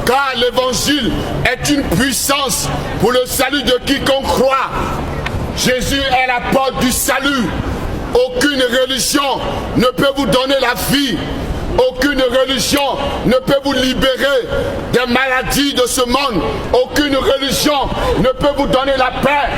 car l'évangile est une puissance pour le salut de quiconque croit. Jésus est la porte du salut. Aucune religion ne peut vous donner la vie. Aucune religion ne peut vous libérer des maladies de ce monde. Aucune religion ne peut vous donner la paix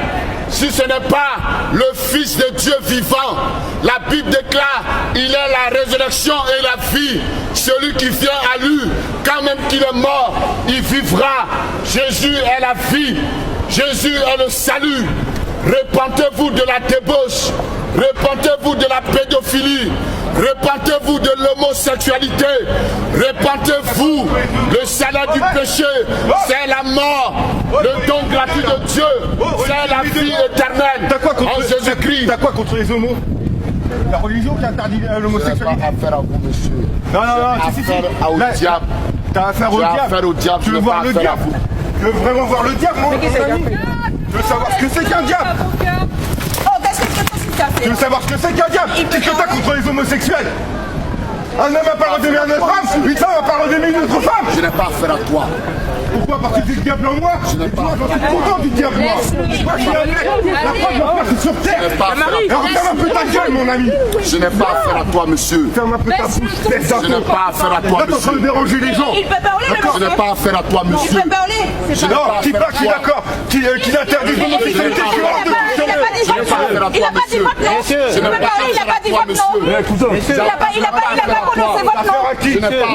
si ce n'est pas le Fils de Dieu vivant. La Bible déclare, il est la résurrection et la vie. Celui qui vient à lui, quand même qu'il est mort, il vivra. Jésus est la vie. Jésus est le salut. Repentez-vous de la débauche. Repentez-vous de la pédophilie. Repentez-vous de l'homosexualité. Repentez-vous. Le salaire du péché, c'est la mort. Le don gratuit de Dieu, c'est la vie éternelle. En Jésus-Christ. T'as quoi contre les homos? La religion qui interdit l'homosexualité. Affaire à vous, monsieur. Non, affaire au diable. T'as affaire au diable. Tu veux voir le diable? Tu veux vraiment voir le diable, moi? Tu veux savoir ce que c'est qu'un diable? Tu veux savoir ce que c'est qu'un diable? Qu'est-ce que t'as contre les homosexuels? Un homme n'a pas le droit d'aimer une autre femme, une femme n'a pas le droit d'aimer une autre femme. Je n'ai pas affaire à toi. Pourquoi? Parce que tu es le diable en moi. Je n'ai pas j'en suis content du diable, moi. Moi, je suis un mec. La preuve, ma place est sur terre. Alors ferme un peu ta gueule, mon ami. Je n'ai pas affaire à toi, monsieur. Ferme un peu ta bouche. Je n'ai pas affaire à toi, là, t'es en train de monsieur. déranger les gens. Il peut parler, Je n'ai pas affaire à toi, monsieur. Il peut parler. Non, qui pas, qui est d'accord, qui interdit l'homosexualité, je suis hors de question. Il n'a pas dit votre nom. Il peut parler, il n'a pas dit votre nom. Il n'a pas prononcé votre nom. Je n'ai pas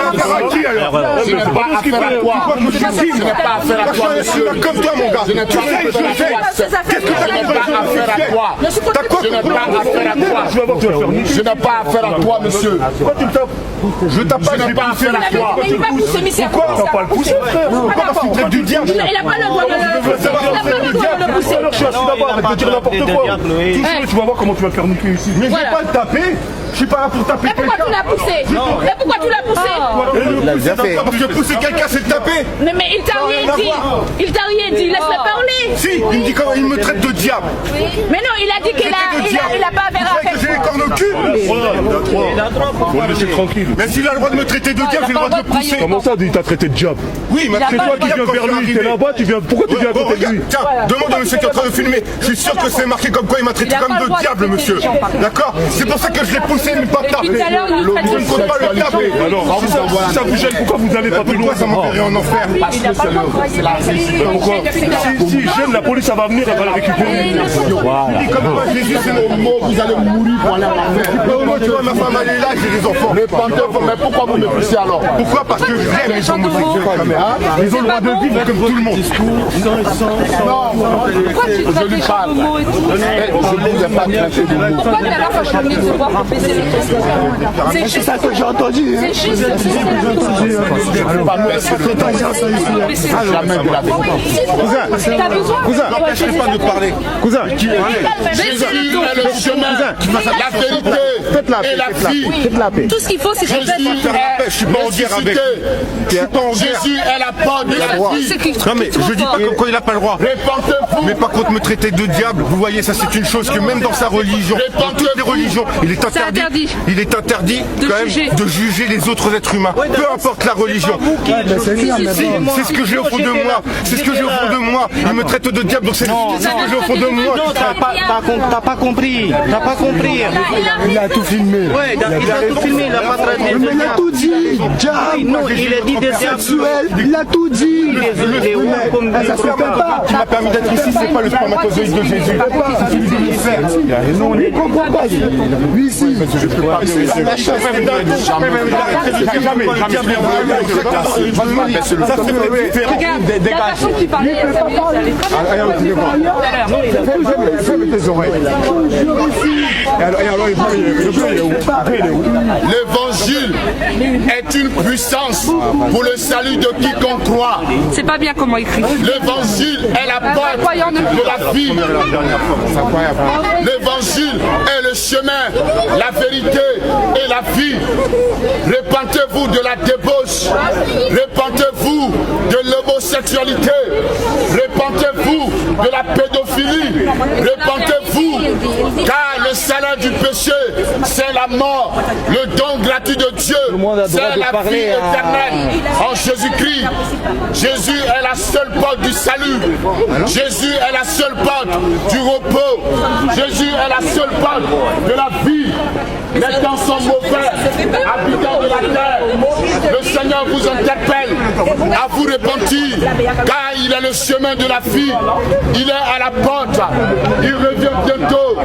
affaire à toi. Je n'ai pas affaire à toi. Je n'ai pas affaire à toi, monsieur. Comme toi, mon gars. Je n'ai pas affaire à toi. Je n'ai pas affaire à toi. Je n'ai pas affaire à toi, monsieur. Je tape pas, je n'ai pas affaire à toi. Il va pousser, mais c'est Pourquoi on va pas le pousser, frère? Pourquoi? Parce qu'il traite du diable. Il n'a pas le droit de le pousser. Alors je suis assis d'abord, arrête de dire n'importe quoi. Tu vas voir comment tu vas te faire niquer ici. Mais je vais pas le taper. Je suis pas là pour taper quelqu'un. Pourquoi tu l'as poussé? Mais pourquoi tu l'as poussé? Parce que pousser quelqu'un, c'est le taper. Mais il t'a rien dit. Il t'a rien dit. Laisse-le parler. Si, il me dit comment il me traite de diable. Mais non, il a dit qu'il a pas affaire à Que j'ai les cornes au cul. Faut le laisser tranquille. Mais s'il a le droit de me traiter de diable, j'ai le droit de le pousser. Comment ça, il t'a traité de diable? Oui, mais C'est toi qui viens vers lui, t'es là-bas, pourquoi tu viens à côté de lui? Tiens, demande à monsieur qui est en train de filmer. Je suis sûr que c'est marqué comme quoi il m'a traité comme de diable, monsieur. D'accord? C'est pour ça que je l'ai poussé, mais pas tapé. Je ne compte pas le taper. Alors, si ça vous gêne, pourquoi vous allez pas plus loin? Pourquoi ça m'enverrait en enfer? Parce que c'est la résidence. Pourquoi? Si j'aime, la police, ça va venir, elle va le récupérer. Il dit comme quoi Jésus, c'est le mot, vous allez mourir pour aller en enfer. Tu vois, ma femme, elle est là, j'ai des enfants. Répentez-vous, mais pourquoi vous me poussez alors? Pourquoi? Parce que j'aime les homosexuels. Ils ont le droit de vivre comme tout le monde. Je lui parle. Je ne vous ai pas traité de mots. Pourquoi tout à l'heure, quand je suis venue te voir pour baisser les questions? C'est ça que j'ai entendu. C'est juste. Je ne vais pas baisser le temps. Jamais de la vérité. T'as besoin? N'empêchez pas de parler. Cousin, Jésus est le chemin, la vérité et la vie. faites la paix. Tout ce qu'il faut, c'est que Je suis pas en guerre avec. Jésus est la porte de la vie. Non mais je dis pas comme quoi il n'a pas le droit. Répentez-vous. Mais par contre me traiter de diable, vous voyez ça c'est une chose que même dans sa religion, dans toutes les religions, il est interdit. Il est interdit quand même de juger les autres êtres humains. Peu importe la religion. C'est ce que j'ai au fond de moi. C'est ce que j'ai au fond de moi. Il me traite de diable, donc c'est ce que j'ai au fond de moi. Non, t'as pas compris. T'as pas compris. Il a tout filmé. Ouais, il a tout filmé, il a pas traité de Mais il a tout dit. Diable. Non, il a dit des sexuels. Il a tout dit. Qui m'a permis d'être ici, c'est pas le spermatozoïde de Jésus. C'est celui de l'univers. Non, il ne comprend pas. Lui ici. Je peux pas. Jamais. Ça c'est la façon que tu parlais, Ferme tes oreilles. L'évangile est une puissance pour le salut de quiconque croit. c'est pas bien comment écrit. L'évangile est la porte de la vie. L'évangile est le chemin, la vérité et la vie. Repentez-vous de la débauche. Repentez-vous de l'homosexualité. Repentez-vous de la pédophilie. Repentez-vous vous, car le salaire du péché, c'est la mort. Le don gratuit de Dieu, c'est la vie éternelle en Jésus-Christ. Jésus est la seule porte du salut. Jésus est la seule porte du repos. Jésus est la seule porte de la vie. Les temps sont mauvais, habitants de la terre. Le Seigneur vous interpelle à vous repentir, car il est le chemin de la vie. Il est à la porte. Il revient bientôt.